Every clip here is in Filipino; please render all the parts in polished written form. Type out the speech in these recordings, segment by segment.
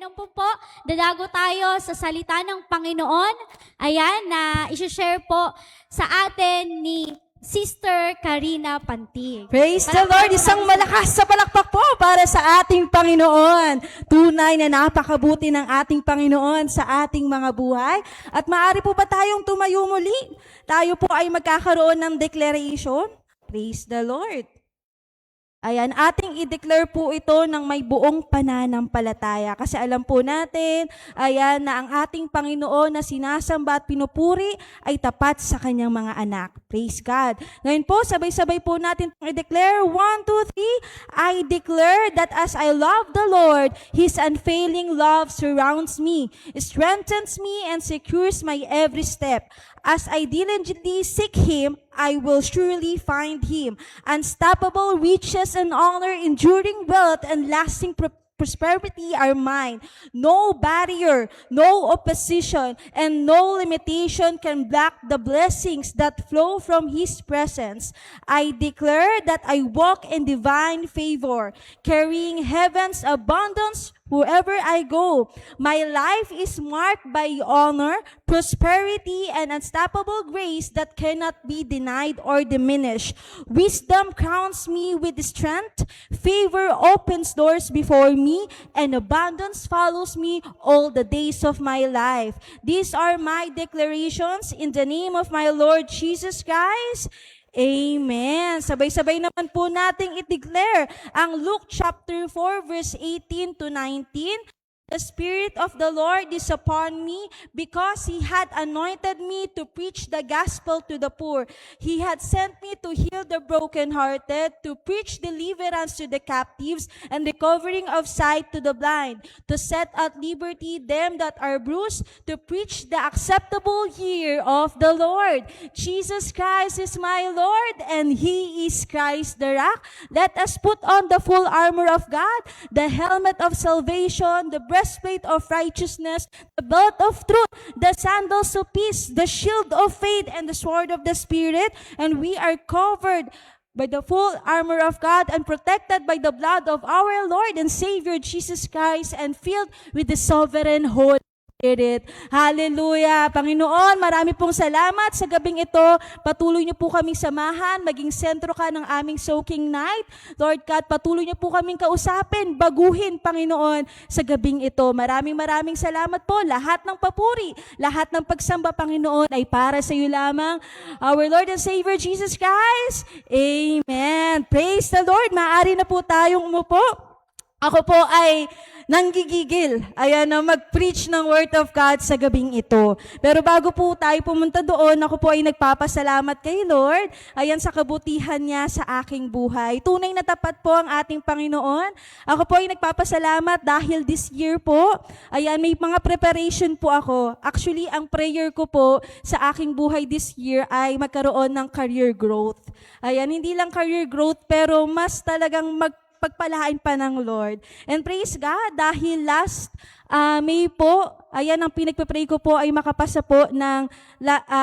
ano po, dadago tayo sa salita ng Panginoon. Ayan, na isi-share po sa atin ni Sister Karina Pantig. Praise the Lord! Isang malakas sa palakpak po para sa ating Panginoon. Tunay na napakabuti ng ating Panginoon sa ating mga buhay. At maaari po ba tayong tumayo muli? Tayo po ay magkakaroon ng declaration. Praise the Lord! Ayan, ating i-declare po ito ng may buong pananampalataya. Kasi alam po natin, ayan, na ang ating Panginoon na sinasamba at pinupuri ay tapat sa kanyang mga anak. Praise God. Ngayon po, sabay-sabay po natin i-declare. 1, 2, 3. I declare that as I love the Lord, His unfailing love surrounds me, strengthens me, and secures my every step. As I diligently seek Him, I will surely find Him. Unstoppable riches and honor, enduring wealth, and lasting prosperity are mine. No barrier, no opposition, and no limitation can block the blessings that flow from His presence. I declare that I walk in divine favor, carrying heaven's abundance wherever I go. My life is marked by honor, prosperity, and unstoppable grace that cannot be denied or diminished. Wisdom crowns me with strength, favor opens doors before me, and abundance follows me all the days of my life. These are my declarations in the name of my Lord Jesus Christ. Amen. Sabay-sabay naman po nating i-declare ang Luke chapter 4 verse 18 to 19. The Spirit of the Lord is upon me because He had anointed me to preach the gospel to the poor. He had sent me to heal the brokenhearted, to preach deliverance to the captives, and recovering of sight to the blind, to set at liberty them that are bruised, to preach the acceptable year of the Lord. Jesus Christ is my Lord, and He is Christ the rock. Let us put on the full armor of God, the helmet of salvation, the breastplate of righteousness, the belt of truth, the sandals of peace, the shield of faith, and the sword of the Spirit. And we are covered by the full armor of God and protected by the blood of our Lord and Savior Jesus Christ and filled with the sovereign Holy Spirit. Hallelujah! Panginoon, marami pong salamat sa gabing ito. Patuloy niyo po kaming samahan, maging sentro ka ng aming soaking night. Lord God, patuloy niyo po kaming kausapin, baguhin, Panginoon, sa gabing ito. Maraming salamat po. Lahat ng papuri, lahat ng pagsamba, Panginoon, ay para sa iyo lamang. Our Lord and Savior Jesus Christ. Amen. Praise the Lord. Maaari na po tayong umupo. Ako po ay nanggigigil, ayan, na mag-preach ng Word of God sa gabing ito. Pero bago po tayo pumunta doon, ako po ay nagpapasalamat kay Lord, ayan, sa kabutihan niya sa aking buhay. Tunay na tapat po ang ating Panginoon. Ako po ay nagpapasalamat dahil this year po, ayan, may mga preparation po ako. Actually, ang prayer ko po sa aking buhay this year ay magkaroon ng career growth. Ayan, hindi lang career growth, pero mas talagang pagpalain pa ng Lord. And praise God, dahil last May po, ayan, ang pinagpapray ko po ay makapasa po ng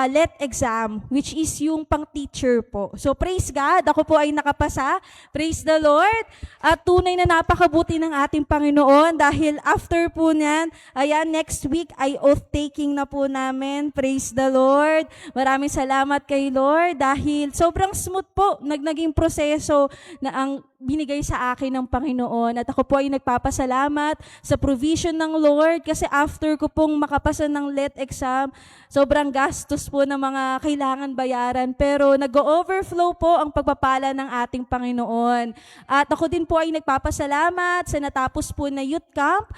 LET exam, which is yung pang-teacher po. So praise God, ako po ay nakapasa. Praise the Lord. At tunay na napakabuti ng ating Panginoon dahil after po niyan, ayan, next week ay oath-taking na po namin. Praise the Lord. Maraming salamat kay Lord dahil sobrang smooth po naging proseso na ang binigay sa akin ng Panginoon. At ako po ay nagpapasalamat sa provision ng Lord kasi after ko pong makapasa ng LET exam, sobrang gastos po ng mga kailangan bayaran. Pero nag-overflow po ang pagpapala ng ating Panginoon. At ako din po ay nagpapasalamat sa natapos po na youth camp.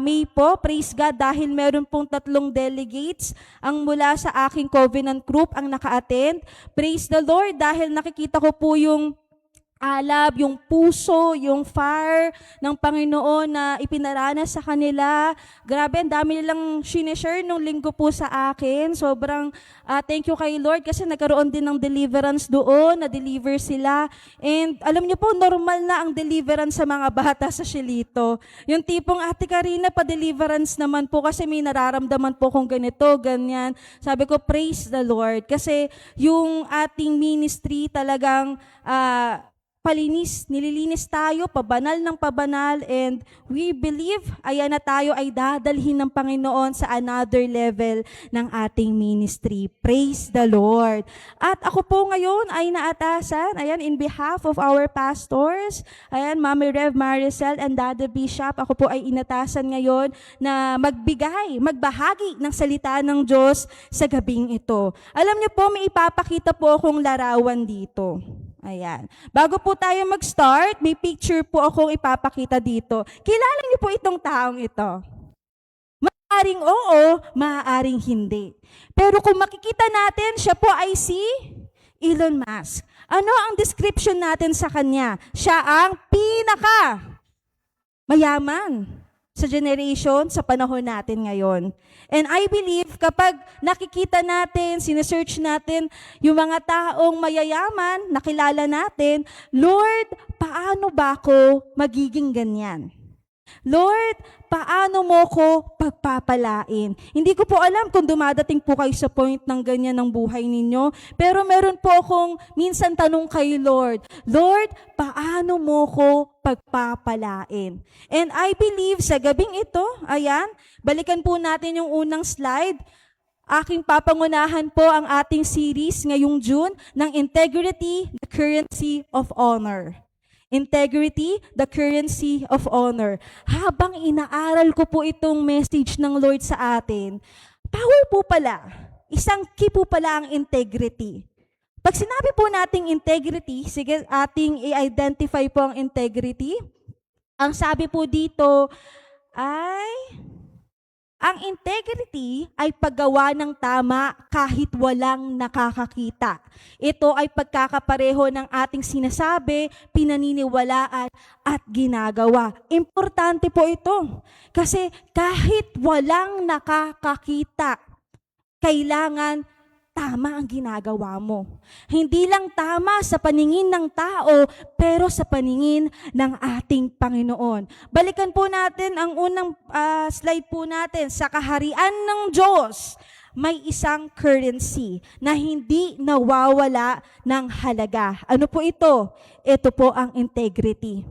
May po, praise God, dahil meron pong 3 delegates ang mula sa aking covenant group ang naka-attend. Praise the Lord dahil nakikita ko po yung alab, yung puso, yung fire ng Panginoon na ipinaranas sa kanila. Grabe, ang dami nilang sinishare nung linggo po sa akin. Sobrang thank you kay Lord kasi nagkaroon din ng deliverance doon, na-deliver sila. And alam niyo po, normal na ang deliverance sa mga bata sa Shilito. Yung tipong, Ate Karina, pa-deliverance naman po kasi may nararamdaman po kung ganito, ganyan. Sabi ko, praise the Lord. Kasi yung ating ministry talagang nililinis tayo, pabanal ng pabanal, and we believe, ayan na tayo ay dadalhin ng Panginoon sa another level ng ating ministry. Praise the Lord. At ako po ngayon ay naatasan, ayan, in behalf of our pastors, ayan, Mami Rev Maricel and Dada Bishop, ako po ay inatasan ngayon na magbahagi ng salita ng Diyos sa gabing ito. Alam niyo po, may ipapakita po akong larawan dito. Ayan. Bago po tayo mag-start, may picture po akong ipapakita dito. Kilala niyo po itong taong ito? Maaaring oo, maaaring hindi. Pero kung makikita natin, siya po ay si Elon Musk. Ano ang description natin sa kanya? Siya ang mayaman sa generation, sa panahon natin ngayon. And I believe kapag nakikita natin, sinesearch natin yung mga taong mayayaman, nakilala natin, Lord, paano ba ako magiging ganyan? Lord, paano mo ko pagpapalain? Hindi ko po alam kung dumadating po kayo sa point ng ganyan ng buhay ninyo, pero meron po akong minsan tanong kay Lord, Lord, paano mo ko pagpapalain? And I believe sa gabing ito, ayan, balikan po natin yung unang slide. Aking papangunahan po ang ating series ngayong June ng Integrity, the Currency of Honor. Integrity, the currency of honor. Habang inaaral ko po itong message ng Lord sa atin, power po pala. Isang key po pala ang integrity. Pag sinabi po nating integrity, sige ating i-identify po ang integrity. Ang sabi po dito ay, ang integrity ay paggawa ng tama kahit walang nakakakita. Ito ay pagkakapareho ng ating sinasabi, pinaniniwalaan at ginagawa. Importante po ito kasi kahit walang nakakakita, kailangan tama ang ginagawa mo. Hindi lang tama sa paningin ng tao, pero sa paningin ng ating Panginoon. Balikan po natin ang unang slide po natin. Sa kaharian ng Diyos, may isang currency na hindi nawawala ng halaga. Ano po ito? Ito po ang integrity.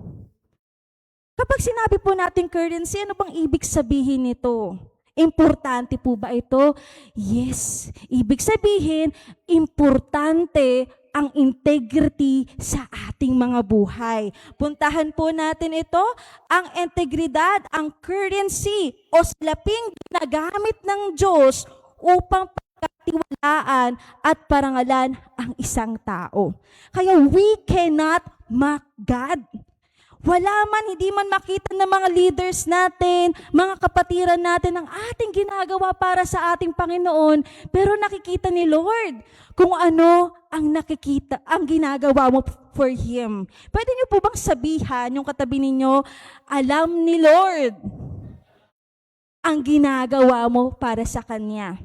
Kapag sinabi po natin currency, ano bang ibig sabihin nito? Importante po ba ito? Yes. Ibig sabihin, importante ang integrity sa ating mga buhay. Puntahan po natin ito, ang integridad, ang currency o salaping ginagamit ng Diyos upang pagkatiwalaan at parangalan ang isang tao. Kaya we cannot mock God. Wala man, hindi man makita ng mga leaders natin, mga kapatiran natin ang ating ginagawa para sa ating Panginoon, pero nakikita ni Lord kung ano ang ang ginagawa mo for Him. Pwede niyo po bang sabihan yung katabi ninyo, alam ni Lord ang ginagawa mo para sa Kanya.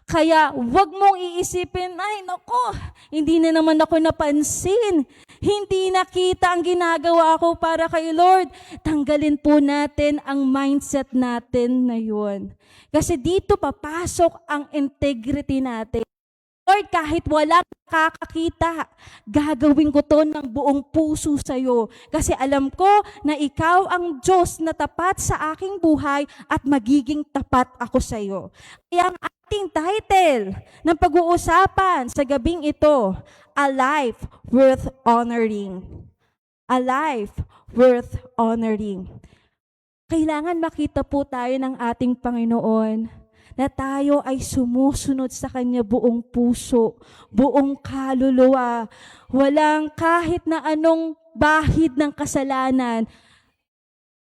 Kaya wag mong iisipin, ay nako, hindi na naman ako napansin. Hindi nakita ang ginagawa ko para kay Lord. Tanggalin po natin ang mindset natin na yun. Kasi dito papasok ang integrity natin. Lord, kahit walang nakakakita, gagawin ko to ng buong puso sa'yo. Kasi alam ko na ikaw ang Diyos na tapat sa aking buhay at magiging tapat ako sa'yo. Kaya ang ating title ng pag-uusapan sa gabing ito, A Life Worth Honoring. A Life Worth Honoring. Kailangan makita po tayo ng ating Panginoon na tayo ay sumusunod sa Kanya buong puso, buong kaluluwa. Walang kahit na anong bahid ng kasalanan.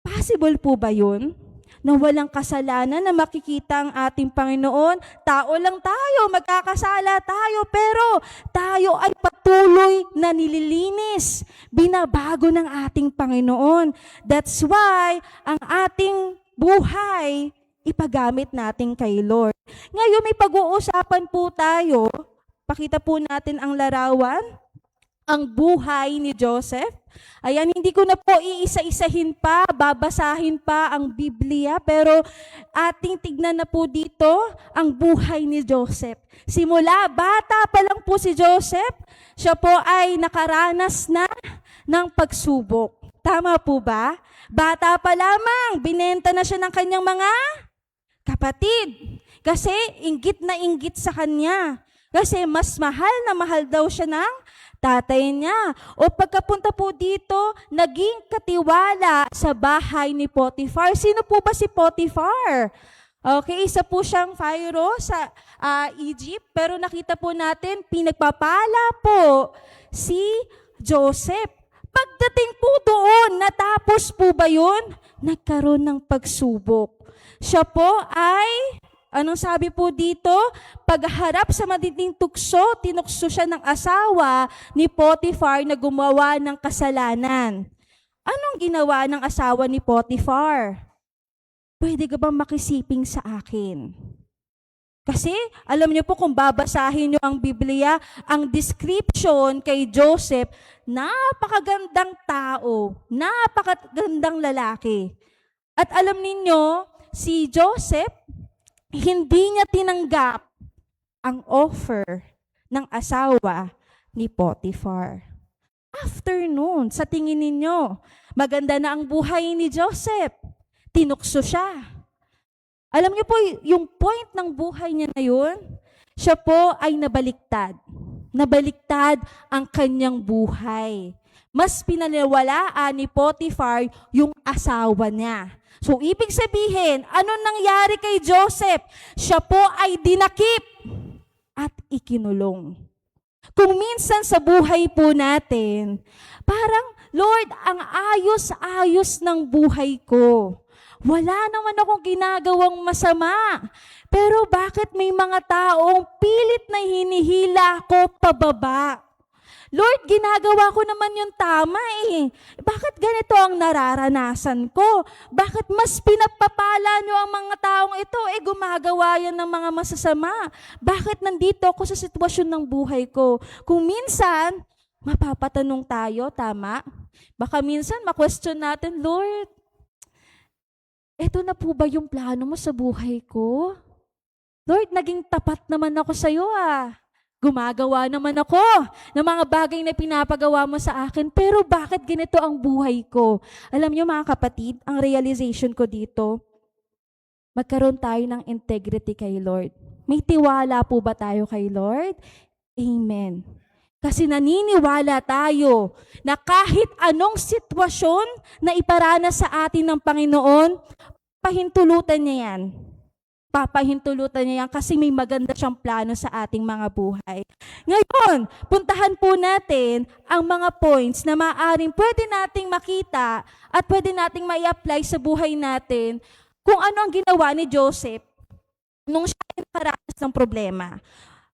Possible po ba yun? Na walang kasalanan na makikita ang ating Panginoon? Tao lang tayo, magkakasala tayo, pero tayo ay patuloy na nililinis, binabago ng ating Panginoon. That's why ang ating buhay ipagamit natin kay Lord. Ngayon may pag-uusapan po tayo. Pakita po natin ang larawan. ang buhay ni Joseph. Ayan, hindi ko na po iisa-isahin pa, babasahin pa ang Biblia, pero ating tignan na po dito ang buhay ni Joseph. Simula, bata pa lang po si Joseph, siya po ay nakaranas na ng pagsubok. Tama po ba? Bata pa lamang, binenta na siya ng kanyang mga kapatid. Kasi inggit na inggit sa kanya. Kasi mas mahal na mahal daw siya ng tatay niya. O pagkapunta po dito, naging katiwala sa bahay ni Potiphar. Sino po ba si Potiphar? Okay, isa po siyang Pharaoh sa Egypt. Pero nakita po natin, pinagpapala po si Joseph. Pagdating po doon, natapos po ba yun? Nagkaroon ng pagsubok. Siya po ay, anong sabi po dito? Pagharap sa matinding tukso, tinukso siya ng asawa ni Potiphar na gumawa ng kasalanan. Anong ginawa ng asawa ni Potiphar? Pwede ka bang makisiping sa akin? Kasi, alam niyo po kung babasahin niyo ang Biblia, ang description kay Joseph, napakagandang tao, napakagandang lalaki. At alam ninyo, si Joseph, hindi niya tinanggap ang offer ng asawa ni Potiphar. After noon, sa tingin ninyo, maganda na ang buhay ni Joseph. Tinukso siya. Alam niyo po, yung point ng buhay niya na yun, siya po ay nabaliktad. Nabaliktad ang kanyang buhay. Mas pinaniwalaan ni Potiphar yung asawa niya. So, ibig sabihin, ano nangyari kay Joseph? Siya po ay dinakip at ikinulong. Kung minsan sa buhay po natin, parang, Lord, ang ayos-ayos ng buhay ko. Wala naman akong ginagawang masama. Pero bakit may mga taong pilit na hinihila ko pababa? Lord, ginagawa ko naman yung tama eh. Bakit ganito ang nararanasan ko? Bakit mas pinagpapala nyo ang mga taong ito? Gumagawa yan ng mga masasama. Bakit nandito ako sa sitwasyon ng buhay ko? Kung minsan, mapapatanong tayo, tama? Baka minsan ma-question natin, Lord, eto na po ba yung plano mo sa buhay ko? Lord, naging tapat naman ako sa iyo Gumagawa naman ako ng mga bagay na pinapagawa mo sa akin, pero bakit ganito ang buhay ko? Alam niyo mga kapatid, ang realization ko dito, magkaroon tayo ng integrity kay Lord. May tiwala po ba tayo kay Lord? Amen. Kasi naniniwala tayo na kahit anong sitwasyon na iparanas sa atin ng Panginoon, pahintulutan niya yan. Papahintulutan niya yan kasi may maganda siyang plano sa ating mga buhay. Ngayon, puntahan po natin ang mga points na maaaring pwede nating makita at pwede nating mai-apply sa buhay natin kung ano ang ginawa ni Joseph nung siya ay nakaranas ng problema.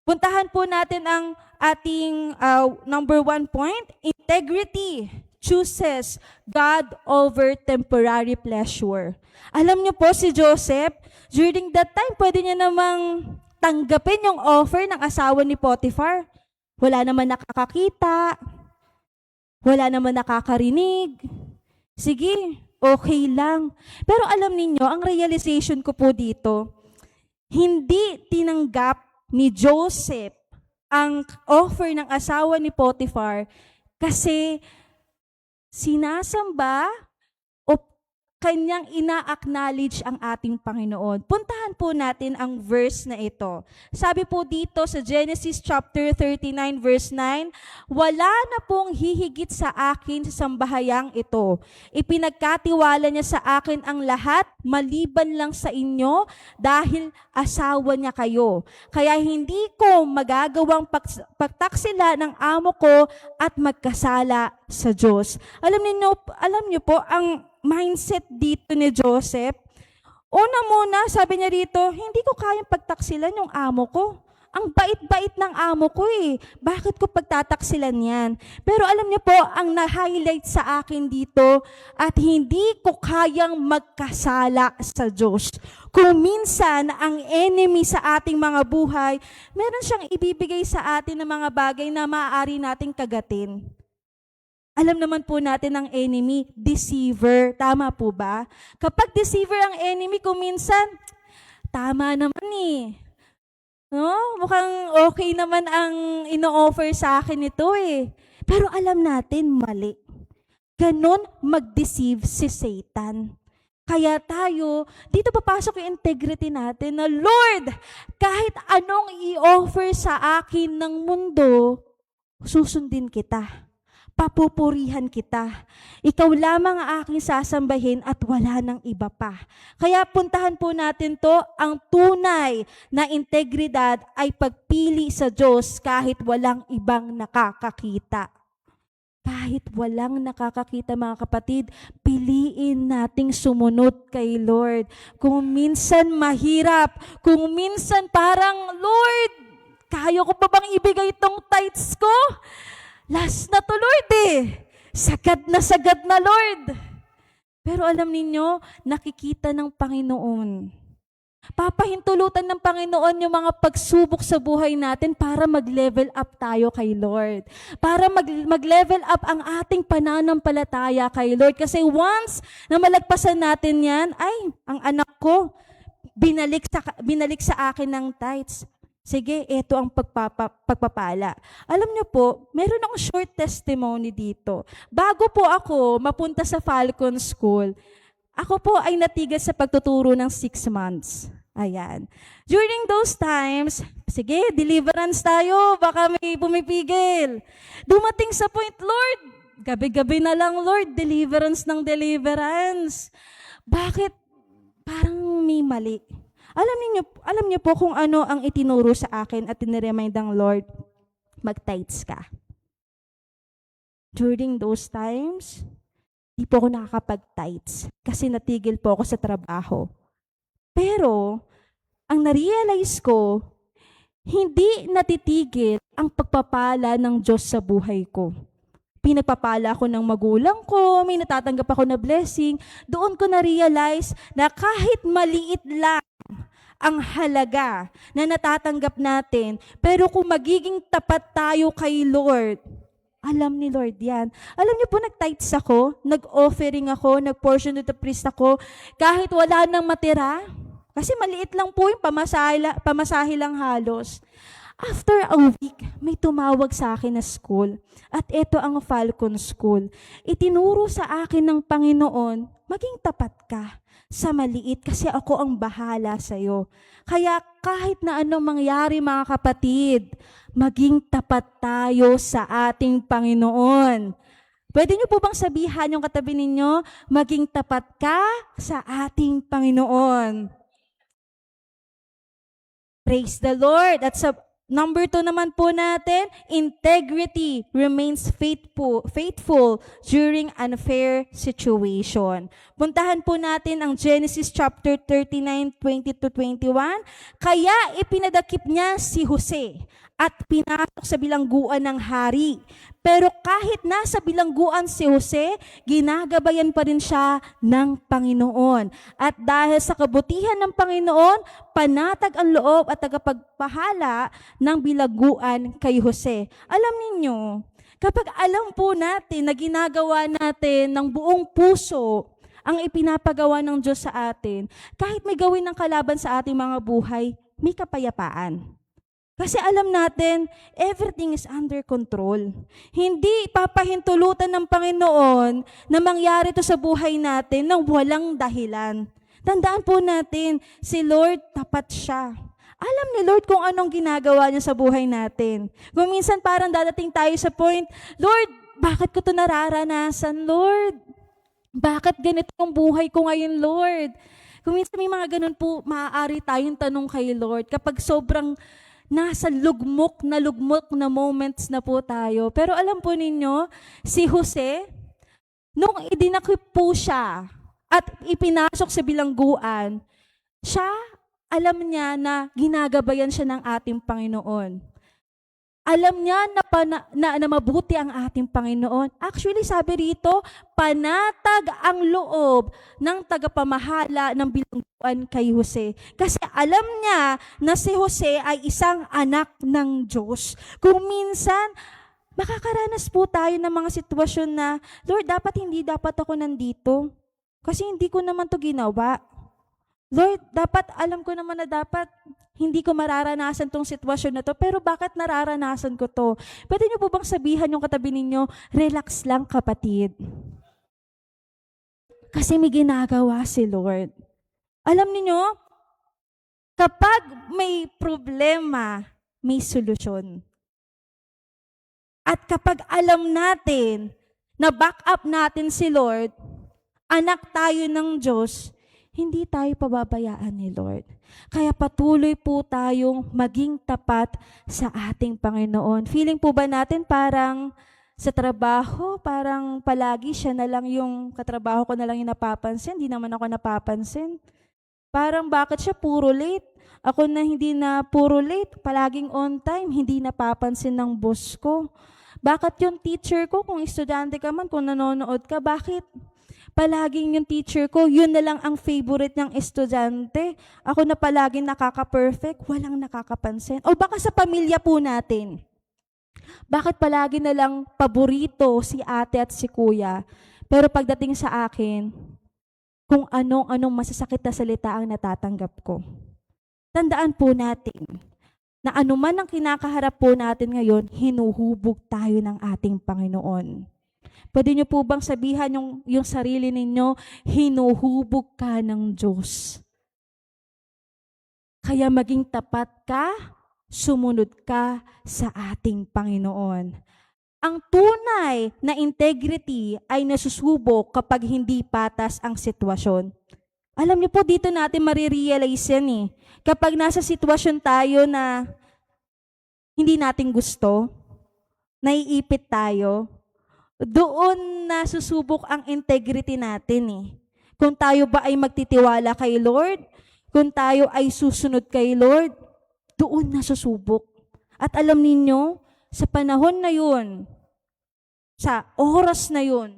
Puntahan po natin ang ating number 1 point, integrity chooses God over temporary pleasure. Alam niyo po si Joseph, during that time, pwede niya namang tanggapin yung offer ng asawa ni Potiphar. Wala naman nakakakita, wala naman nakakarinig. Sige, okay lang. Pero alam niyo, ang realization ko po dito, hindi tinanggap ni Joseph ang offer ng asawa ni Potiphar kasi sinasamba o kanyang ina-acknowledge ang ating Panginoon. Puntahan po natin ang verse na ito. Sabi po dito sa Genesis chapter 39 verse 9, wala na pong hihigit sa akin sa sambahayang ito. Ipinagkatiwala niya sa akin ang lahat, maliban lang sa inyo, dahil asawa niya kayo. Kaya hindi ko magagawang pagtaksila ng amo ko at magkasala sa Diyos. Alam niyo po, ang mindset dito ni Joseph, una muna, sabi niya rito, hindi ko kayang pagtaksilan yung amo ko. ang bait-bait ng amo ko eh. Bakit ko pagtataksilan yan? Pero alam niyo po, ang na-highlight sa akin dito at hindi ko kayang magkasala sa Diyos. Kung minsan ang enemy sa ating mga buhay, meron siyang ibibigay sa atin ng mga bagay na maaari nating kagatin. Alam naman po natin ang enemy, deceiver. Tama po ba? Kapag deceiver ang enemy, kung minsan, tama naman eh. No? Mukhang okay naman ang ino-offer sa akin ito eh. Pero alam natin, mali. Ganon mag-deceive si Satan. Kaya tayo, dito papasok yung integrity natin na, Lord, kahit anong i-offer sa akin ng mundo, susundin kita. Papupurihan kita. Ikaw lamang ang aking sasambahin at wala nang iba pa. Kaya puntahan po natin to, ang tunay na integridad ay pagpili sa Diyos kahit walang ibang nakakakita. Kahit walang nakakakita mga kapatid, piliin nating sumunod kay Lord. Kung minsan mahirap, kung minsan parang, Lord, kaya ko pa bang ibigay itong tithes ko? Last na to, Lord eh. Sagad na Lord. Pero alam ninyo, nakikita ng Panginoon. Papahintulutan ng Panginoon yung mga pagsubok sa buhay natin para mag-level up tayo kay Lord. Para mag-level up ang ating pananampalataya kay Lord. Kasi once na malagpasan natin yan, ay, ang anak ko, binalik sa akin ng tithes. Sige, ito ang pagpapala. Alam niyo po, meron akong short testimony dito. Bago po ako mapunta sa Falcon School, ako po ay natigas sa pagtuturo ng 6 months. Ayan. During those times, sige, deliverance tayo, baka may pumipigil. Dumating sa point, Lord, gabi-gabi na lang, Lord, deliverance ng deliverance. Bakit parang may mali? Alam niyo po kung ano ang itinuro sa akin at tiniremind ng Lord, mag-tithes ka. During those times, di po ako nakakapag-tithes kasi natigil po ako sa trabaho. Pero, ang narealize ko, hindi natitigil ang pagpapala ng Diyos sa buhay ko. Pinagpapala ako ng magulang ko, may natatanggap ako na blessing, doon ko na-realize na kahit maliit lang ang halaga na natatanggap natin, pero kung magiging tapat tayo kay Lord, alam ni Lord yan. Alam niyo po, nag-tithes ako, nag-offering ako, nag-portion to the priest ako, kahit wala nang matira, kasi maliit lang po yung pamasahe lang halos. After a week, may tumawag sa akin na school. At ito ang Falcon School. Itinuro sa akin ng Panginoon, maging tapat ka sa maliit kasi ako ang bahala sa'yo. Kaya kahit na anong mangyari mga kapatid, maging tapat tayo sa ating Panginoon. Pwede niyo po bang sabihan yung katabi ninyo, maging tapat ka sa ating Panginoon. Praise the Lord. At sa number 2 naman po natin, integrity remains faithful during unfair situation. Puntahan po natin ang Genesis chapter 39, 20-21. Kaya ipinadakip niya si Jose at pinasok sa bilangguan ng hari. Pero kahit nasa bilangguan si Jose, ginagabayan pa rin siya ng Panginoon. At dahil sa kabutihan ng Panginoon, panatag ang loob at tagapagpahala ng bilangguan kay Jose. Alam ninyo, kapag alam po natin na ginagawa natin ng buong puso ang ipinapagawa ng Diyos sa atin, kahit may gawin ng kalaban sa ating mga buhay, may kapayapaan. Kasi alam natin, everything is under control. Hindi papahintulutan ng Panginoon na mangyari ito sa buhay natin nang walang dahilan. Tandaan po natin, si Lord tapat siya. Alam ni Lord kung anong ginagawa niya sa buhay natin. Kung minsan parang dadating tayo sa point, Lord, bakit ko ito nararanasan, Lord? Bakit ganito ang buhay ko ngayon, Lord? Kung minsan may mga ganun po, maaari tayong tanong kay Lord kapag sobrang nasa lugmok na moments na po tayo. Pero alam po ninyo, si Jose, nung idinakip po siya at ipinasok sa bilangguan, siya alam niya na ginagabayan siya ng ating Panginoon. Alam niya na mabuti ang ating Panginoon. Actually, sabi rito, panatag ang loob ng tagapamahala ng bilangguan kay Jose. Kasi alam niya na si Jose ay isang anak ng Diyos. Kung minsan, makakaranas po tayo ng mga sitwasyon na, Lord, hindi dapat ako nandito. Kasi hindi ko naman to ginawa. Lord, alam ko naman na dapat hindi ko mararanasan tong sitwasyon na to, pero bakit nararanasan ko to? Pwede niyo po bang sabihan yung katabi ninyo, relax lang kapatid. Kasi may ginagawa si Lord. Alam niyo, kapag may problema, may solusyon. At kapag alam natin na back up natin si Lord, anak tayo ng Diyos, hindi tayo pababayaan ni Lord. Kaya patuloy po tayong maging tapat sa ating Panginoon. Feeling po ba natin parang sa trabaho, parang palagi siya na lang yung katrabaho ko na lang yung napapansin, hindi naman ako napapansin. Parang bakit siya puro late? Ako na hindi na puro late, palaging on time, hindi napapansin ng boss ko. Bakit yung teacher ko, kung estudyante ka man, kung nanonood ka, bakit? Palaging yung teacher ko, yun na lang ang favorite ng estudyante. Ako na palaging nakaka-perfect, walang nakakapansin. O baka sa pamilya po natin. Bakit palagi na lang paborito si ate at si kuya? Pero pagdating sa akin, kung anong masasakit na salita ang natatanggap ko. Tandaan po natin na anuman ang kinakaharap po natin ngayon, hinuhubog tayo ng ating Panginoon. Pwede niyo po bang sabihan yung sarili ninyo, hinuhubog ka ng Diyos. Kaya maging tapat ka, sumunod ka sa ating Panginoon. Ang tunay na integrity ay nasusubok kapag hindi patas ang sitwasyon. Alam niyo po, dito natin marirealize yan eh. Kapag nasa sitwasyon tayo na hindi natin gusto, naiipit tayo, doon nasusubok ang integrity natin eh. Kung tayo ba ay magtitiwala kay Lord, kung tayo ay susunod kay Lord, doon nasusubok. At alam ninyo, sa panahon na yun, sa oras na yun,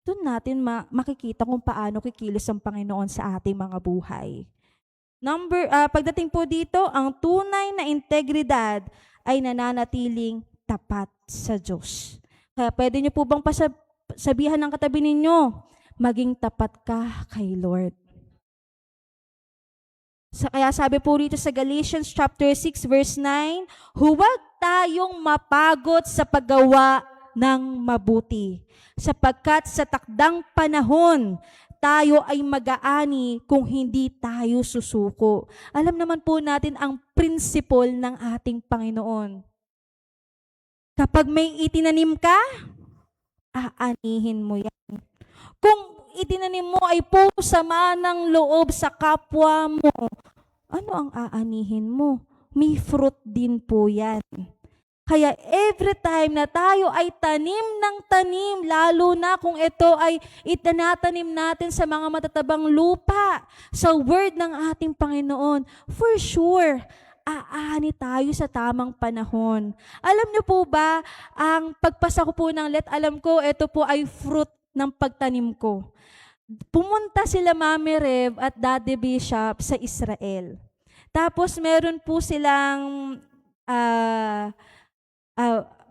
doon natin makikita kung paano kikilos ang Panginoon sa ating mga buhay. Pagdating po dito, ang tunay na integridad ay nananatiling tapat sa Diyos. Kaya pwede niyo po bang sabihan ng katabi ninyo, maging tapat ka kay Lord. Kaya sabi po rito sa Galatians chapter 6 verse 9, huwag tayong mapagod sa paggawa ng mabuti, sapagkat sa takdang panahon, tayo ay mag-aani kung hindi tayo susuko. Alam naman po natin ang prinsipal ng ating Panginoon. Kapag may itinanim ka, aanihin mo yan. Kung itinanim mo ay puro sama ng loob sa kapwa mo, ano ang aanihin mo? May fruit din po yan. Kaya every time na tayo ay tanim ng tanim, lalo na kung ito ay itinatanim natin sa mga matatabang lupa, sa word ng ating Panginoon, for sure, aani tayo sa tamang panahon. Alam niyo po ba, ang pagpasa ko po ng let, alam ko, ito po ay fruit ng pagtanim ko. Pumunta sila Mami Rev at Daddy Bishop sa Israel. Tapos meron po silang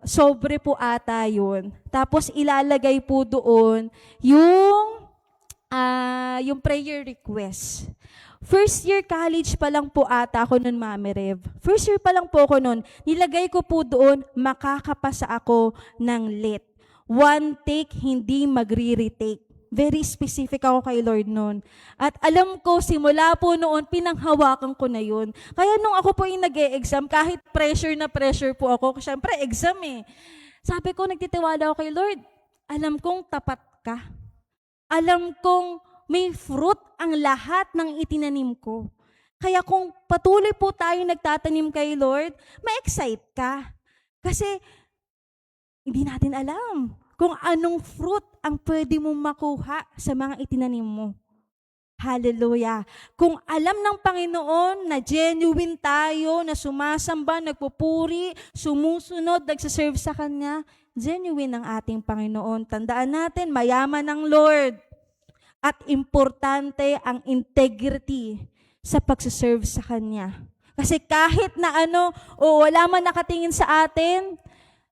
sobre po ata yun. Tapos ilalagay po doon yung prayer request. First year college pa lang po ata ako nun, Mami Rev. First year pa lang po ako nun. Nilagay ko po doon, makakapasa ako ng lit. One take, hindi magre-retake. Very specific ako kay Lord noon. At alam ko, simula po noon, pinanghawakan ko na yun. Kaya nung ako po yung nag-e-exam, kahit pressure na pressure po ako, syempre exam eh. Sabi ko, nagtitiwala ako kay Lord, alam kong tapat ka. Alam kong may fruit ang lahat ng itinanim ko. Kaya kung patuloy po tayo nagtatanim kay Lord, ma-excite ka. Kasi hindi natin alam kung anong fruit ang pwede mong makuha sa mga itinanim mo. Hallelujah. Kung alam ng Panginoon na genuine tayo, na sumasamba, nagpupuri, sumusunod, nagsaserve sa Kanya, genuine ang ating Panginoon. Tandaan natin, mayaman ang Lord. At importante ang integrity sa pagsaserve sa Kanya. Kasi kahit na wala man nakatingin sa atin,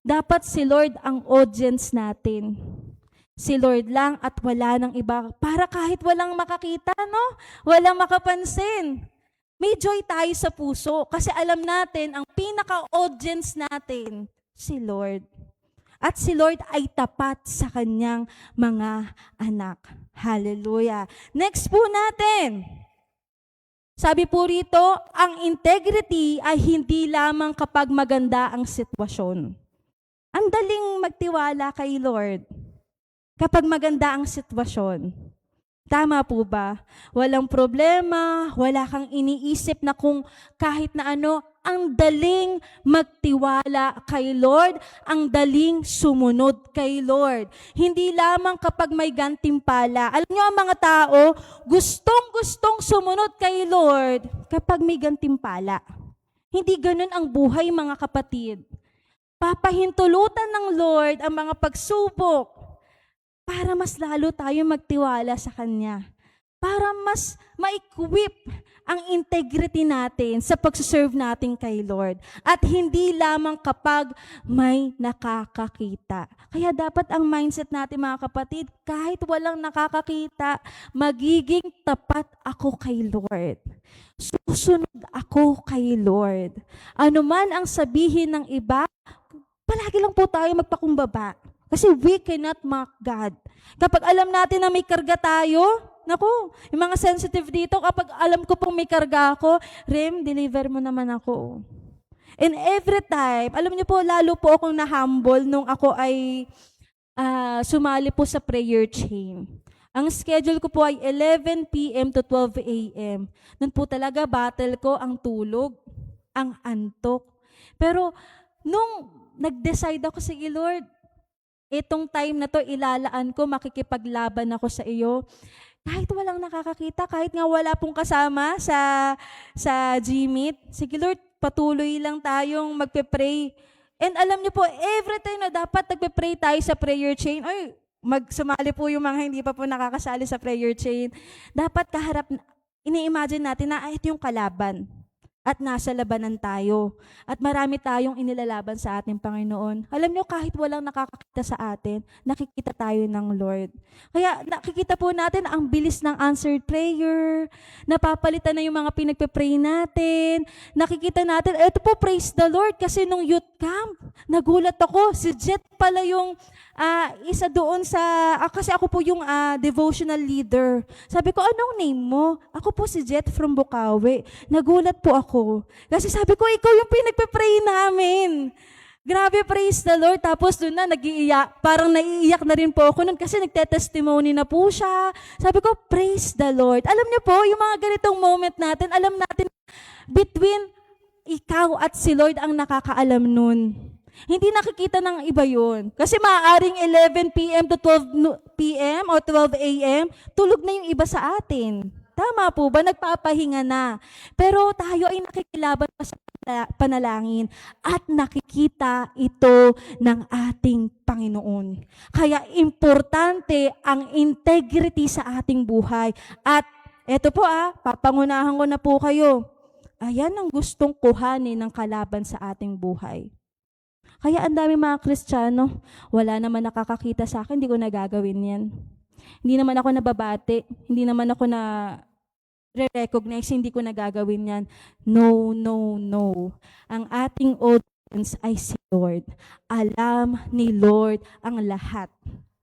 dapat si Lord ang audience natin. Si Lord lang at wala nang iba. Para kahit walang makakita, walang makapansin. May joy tayo sa puso kasi alam natin, ang pinaka-audience natin, si Lord. At si Lord ay tapat sa kanyang mga anak. Hallelujah. Next po natin. Sabi po rito, ang integrity ay hindi lamang kapag maganda ang sitwasyon. Ang daling magtiwala kay Lord kapag maganda ang sitwasyon. Tama po ba? Walang problema, wala kang iniisip na kung kahit na ang daling magtiwala kay Lord, ang daling sumunod kay Lord. Hindi lamang kapag may gantimpala. Alam niyo ang mga tao, gustong-gustong sumunod kay Lord kapag may gantimpala. Hindi ganun ang buhay, mga kapatid. Papahintulutan ng Lord ang mga pagsubok para mas lalo tayo magtiwala sa Kanya. Para mas ma-equip ang integrity natin sa pagsuserve natin kay Lord. At hindi lamang kapag may nakakakita. Kaya dapat ang mindset natin, mga kapatid, kahit walang nakakakita, magiging tapat ako kay Lord. Susunod ako kay Lord. Ano man ang sabihin ng iba, palagi lang po tayo magpakumbaba. Kasi we cannot mock God. Kapag alam natin na may karga tayo, yung mga sensitive dito, kapag alam ko pong may karga ako, Rem, deliver mo naman ako. And every time, alam niyo po, lalo po akong na-humble nung ako ay sumali po sa prayer chain. Ang schedule ko po ay 11 p.m. to 12 a.m. Nun po talaga battle ko ang tulog, ang antok. Pero nung nag-decide ako, sige Lord, itong time na to ilalaan ko, makikipaglaban ako sa iyo. Kahit walang nakakakita, kahit nga wala pong kasama sa G-Meet, sige Lord, patuloy lang tayong magpe-pray. And alam niyo po, every time na dapat nagpe-pray tayo sa prayer chain, sumali po yung mga hindi pa po nakakasali sa prayer chain, dapat ini-imagine natin na ito yung kalaban. At nasa labanan tayo. At marami tayong inilalaban sa ating Panginoon. Alam niyo, kahit walang nakakakita sa atin, nakikita tayo ng Lord. Kaya nakikita po natin ang bilis ng answered prayer, napapalitan na yung mga pinagpe-pray natin, nakikita natin, eto po, praise the Lord, kasi nung youth camp, nagulat ako, si Jet pala yung isa doon kasi ako po yung devotional leader. Sabi ko, anong name mo? Ako po si Jet from Bukawi. Nagulat po ako. Kasi sabi ko, ikaw yung pinagpe-pray namin. Grabe, praise the Lord. Tapos doon na, nag-iiyak. Parang naiiyak na rin po ako noon kasi nagte-testimony na po siya. Sabi ko, praise the Lord. Alam niyo po, yung mga ganitong moment natin, alam natin, between ikaw at si Lord ang nakakaalam nun. Hindi nakikita ng iba yun. Kasi maaaring 11 p.m. to 12 p.m. o 12 a.m., tulog na yung iba sa atin. Tama po ba? Nagpapahinga na. Pero tayo ay nakikilaban pa sa panalangin at nakikita ito ng ating Panginoon. Kaya importante ang integrity sa ating buhay. At eto po papangunahan ko na po kayo. Ayan ang gustong kuhanin ng kalaban sa ating buhay. Kaya ang dami mga Kristiyano, wala naman nakakakita sa akin, hindi ko nagagawin yan. Hindi naman ako nababate, hindi naman ako na re-recognize, hindi ko nagagawin yan. No, no, no. Ang ating audience ay si Lord. Alam ni Lord ang lahat.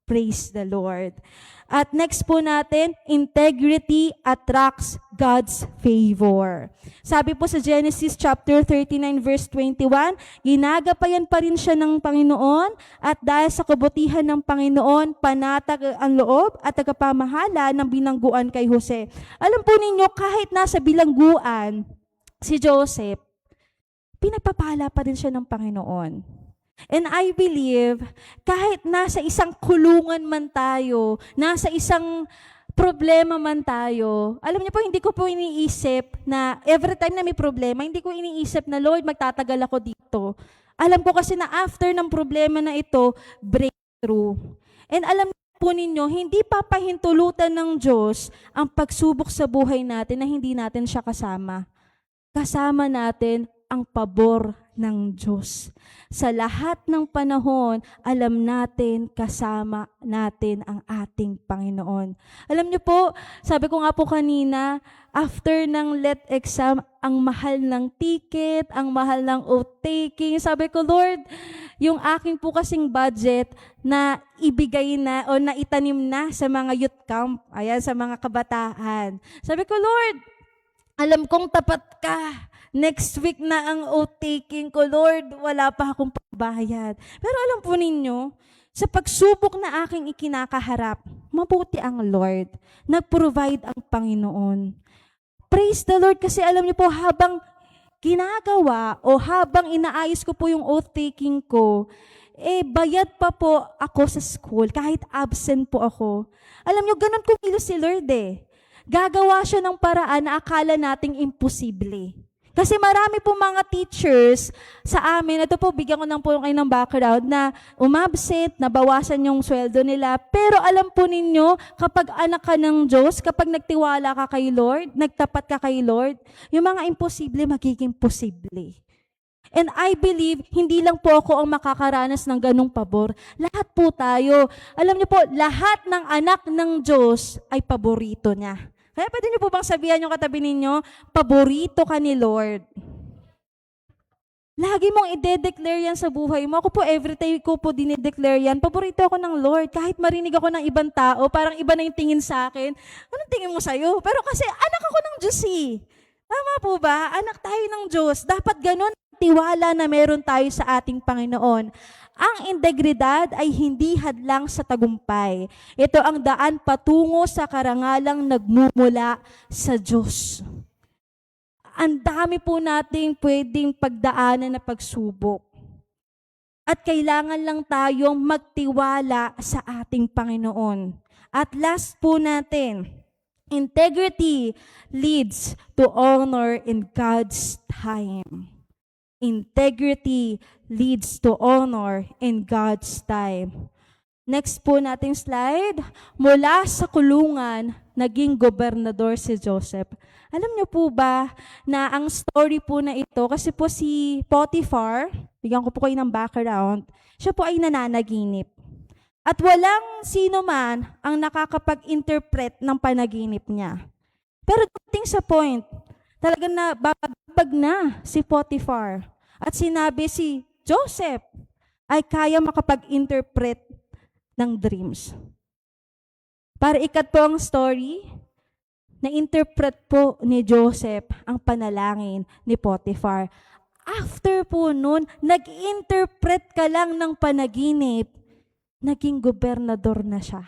Praise the Lord. At next po natin, integrity attracts God's favor. Sabi po sa Genesis chapter 39 verse 21, ginagapayan pa rin siya ng Panginoon at dahil sa kabutihan ng Panginoon, panatag ang loob at tagapamahala ng bilangguan kay Jose. Alam po ninyo, kahit nasa bilangguan si Joseph, pinagpapala pa rin siya ng Panginoon. And I believe, kahit nasa isang kulungan man tayo, nasa isang problema man tayo, alam niyo po, hindi ko po iniisip na every time na may problema, hindi ko iniisip na, Lord, magtatagal ako dito. Alam ko kasi na after ng problema na ito, breakthrough. And alam po ninyo, hindi papahintulutan ng Diyos ang pagsubok sa buhay natin na hindi natin siya kasama. Kasama natin ang pabor ng Diyos. Sa lahat ng panahon, alam natin, kasama natin ang ating Panginoon. Alam niyo po, sabi ko nga po kanina, after ng LET exam, ang mahal ng ticket, ang mahal ng oath-taking. Sabi ko, Lord, yung aking po kasing budget na ibigay na o na itanim na sa mga youth camp, ayan, sa mga kabataan. Sabi ko, Lord, alam kong tapat ka. Next week na ang oath-taking ko, Lord, wala pa akong pambayad. Pero alam po ninyo, sa pagsubok na aking ikinakaharap, mabuti ang Lord. Nag-provide ang Panginoon. Praise the Lord kasi alam niyo po, habang ginagawa o habang inaayos ko po yung oath-taking ko, bayad pa po ako sa school kahit absent po ako. Alam niyo, ganun kumilos si Lord Gagawa siya ng paraan na akala nating imposible. Kasi marami po mga teachers sa amin, ito po, bigyan ko ng po kayo ng background, na umabsent, nabawasan yung sweldo nila. Pero alam po ninyo, kapag anak ka ng Diyos, kapag nagtiwala ka kay Lord, nagtapat ka kay Lord, yung mga imposible, magiging posible. And I believe, hindi lang po ako ang makakaranas ng ganong pabor. Lahat po tayo. Alam niyo po, lahat ng anak ng Diyos ay paborito niya. Kaya pwede niyo po bang sabihan yung katabi ninyo, paborito ka ni Lord. Lagi mong i-declare yan sa buhay mo. Ako po, every time ko po dinideclare yan, paborito ako ng Lord. Kahit marinig ako ng ibang tao, parang iba na yung tingin sa akin. Anong tingin mo sa'yo? Pero kasi anak ako ng Diyos Tama po ba? Anak tayo ng Diyos. Dapat ganun tiwala na meron tayo sa ating Panginoon. Ang integridad ay hindi hadlang sa tagumpay. Ito ang daan patungo sa karangalang nagmumula sa Diyos. Ang dami po nating pwedeng pagdaanan na pagsubok. At kailangan lang tayong magtiwala sa ating Panginoon. At last po natin, integrity leads to honor in God's time. Integrity leads to honor in God's time. Next po nating slide. Mula sa kulungan, naging gobernador si Joseph. Alam niyo po ba na ang story po na ito, kasi po si Potiphar, bigyan ko po kayo ng background, siya po ay nananaginip. At walang sino man ang nakakapag-interpret ng panaginip niya. Pero dating sa point, talagang nababag na si Potiphar. At sinabi si Joseph ay kaya makapag-interpret ng dreams. Para ikat po ang story, na-interpret po ni Joseph ang panalangin ni Potiphar. After po nun, nag-interpret ka lang ng panaginip, naging gobernador na siya.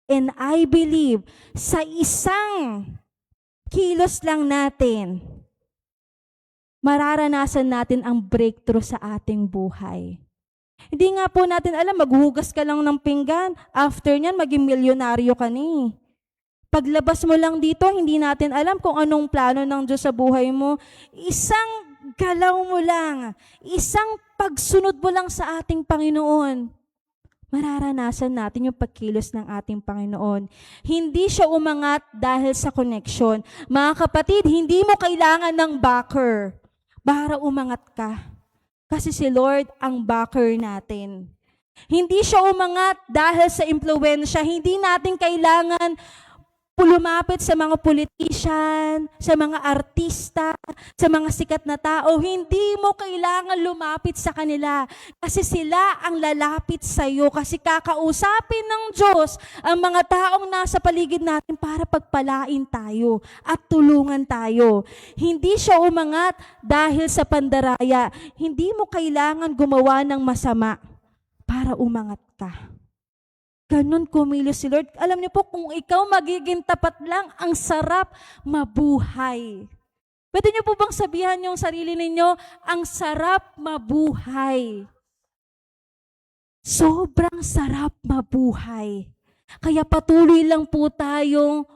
And I believe, sa isang kilos lang natin, mararanasan natin ang breakthrough sa ating buhay. Hindi nga po natin alam, maghuhugas ka lang ng pinggan, after nyan, maging milyonaryo ka ni. Paglabas mo lang dito, hindi natin alam kung anong plano ng Diyos sa buhay mo. Isang galaw mo lang, isang pagsunod mo lang sa ating Panginoon, mararanasan natin yung pagkilos ng ating Panginoon. Hindi siya umangat dahil sa connection. Mga kapatid, hindi mo kailangan ng backer para umangat ka. Kasi si Lord ang backer natin. Hindi siya umangat dahil sa impluwensya. Hindi natin kailangan lumapit sa mga politician, sa mga artista, sa mga sikat na tao. Hindi mo kailangan lumapit sa kanila kasi sila ang lalapit sa iyo, kasi kakausapin ng Diyos ang mga taong nasa paligid natin para pagpalain tayo at tulungan tayo. Hindi siya umangat dahil sa pandaraya. Hindi mo kailangan gumawa ng masama para umangat ka. Ganon kumilos si Lord. Alam niyo po, kung ikaw magiging tapat lang, ang sarap mabuhay. Pwede niyo po bang sabihan yung sarili ninyo, ang sarap mabuhay. Sobrang sarap mabuhay. Kaya patuloy lang po tayong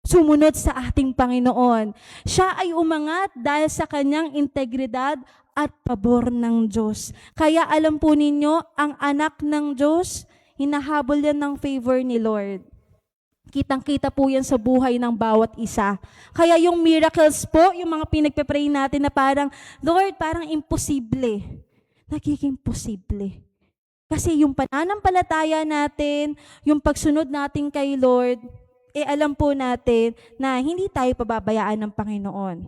sumunod sa ating Panginoon. Siya ay umangat dahil sa kanyang integridad at pabor ng Diyos. Kaya alam po ninyo, ang anak ng Diyos, hinahabol yan ng favor ni Lord. Kitang-kita po yan sa buhay ng bawat isa. Kaya yung miracles po, yung mga pinagpe-pray natin na parang, Lord, parang imposible. Nagiging posible. Kasi yung pananampalataya natin, yung pagsunod natin kay Lord, alam po natin na hindi tayo pababayaan ng Panginoon.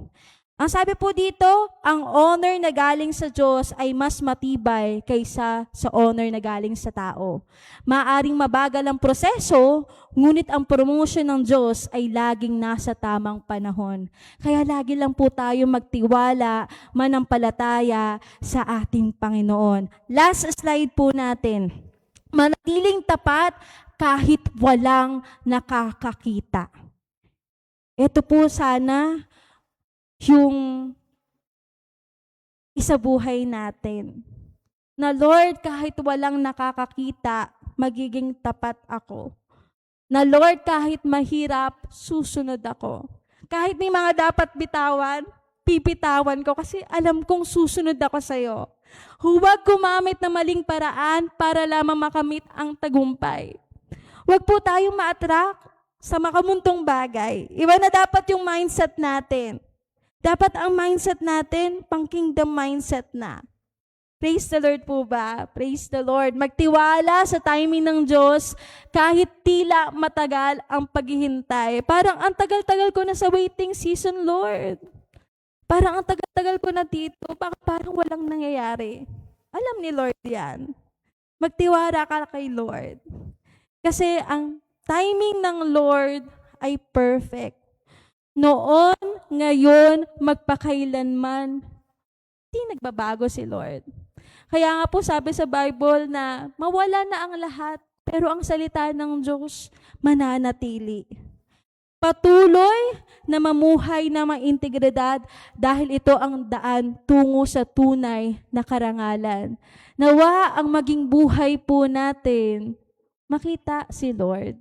Ang sabi po dito, ang honor na galing sa Diyos ay mas matibay kaysa sa honor na galing sa tao. Maaring mabagal ang proseso, ngunit ang promotion ng Diyos ay laging nasa tamang panahon. Kaya lagi lang po tayo magtiwala, manampalataya sa ating Panginoon. Last slide po natin. Manatiling tapat kahit walang nakakakita. Ito po sana yung isabuhay natin. Na Lord, kahit walang nakakakita, magiging tapat ako. Na Lord, kahit mahirap, susunod ako. Kahit may mga dapat bitawan, pipitawan ko kasi alam kong susunod ako sa'yo. Huwag gumamit ng maling paraan para lamang makamit ang tagumpay. Huwag po tayong ma-attract sa makamuntong bagay. Iba na dapat yung mindset natin. Dapat ang mindset natin, pang kingdom mindset na. Praise the Lord po ba? Praise the Lord. Magtiwala sa timing ng Diyos kahit tila matagal ang paghihintay. Parang ang tagal-tagal ko na sa waiting season, Lord. Parang ang tagal-tagal ko na dito, parang walang nangyayari. Alam ni Lord yan. Magtiwala ka kay Lord. Kasi ang timing ng Lord ay perfect. Noon, ngayon, magpakailanman, di nagbabago si Lord. Kaya nga po sabi sa Bible na mawala na ang lahat, pero ang salita ng Diyos mananatili. Patuloy na mamuhay na may integridad dahil ito ang daan tungo sa tunay na karangalan. Nawa ang maging buhay po natin, makita si Lord.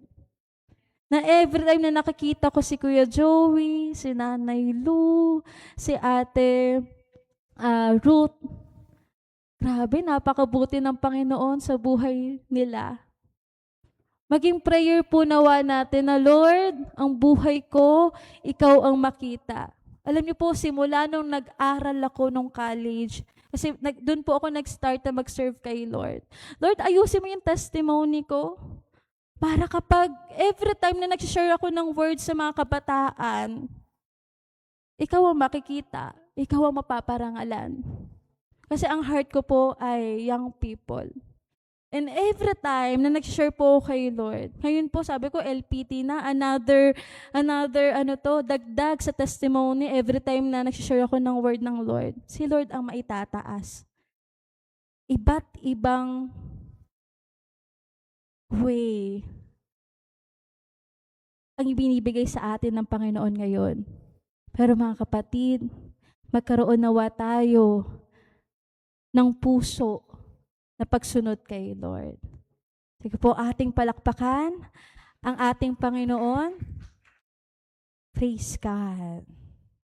Na every time na nakikita ko si Kuya Joey, si Nanay Lou, si Ate Ruth, grabe, napakabuti ng Panginoon sa buhay nila. Maging prayer po nawa natin na, Lord, ang buhay ko, ikaw ang makita. Alam niyo po, simula nung nag-aral ako nung college, kasi doon po ako nag-start na mag-serve kay Lord. Lord, ayusin mo yung testimony ko. Para kapag every time na nag-share ako ng words sa mga kabataan, ikaw ang makikita, ikaw ang mapaparangalan. Kasi ang heart ko po ay young people. And every time na nag-share po kay Lord, ngayon po sabi ko LPT na, another dagdag sa testimony every time na nag-share ako ng word ng Lord. Si Lord ang maitataas. Iba't ibang way ang ibinibigay sa atin ng Panginoon ngayon. Pero mga kapatid, magkaroon nawa tayo ng puso na pagsunod kay Lord. Sige po, ating palakpakan ang ating Panginoon. Praise God.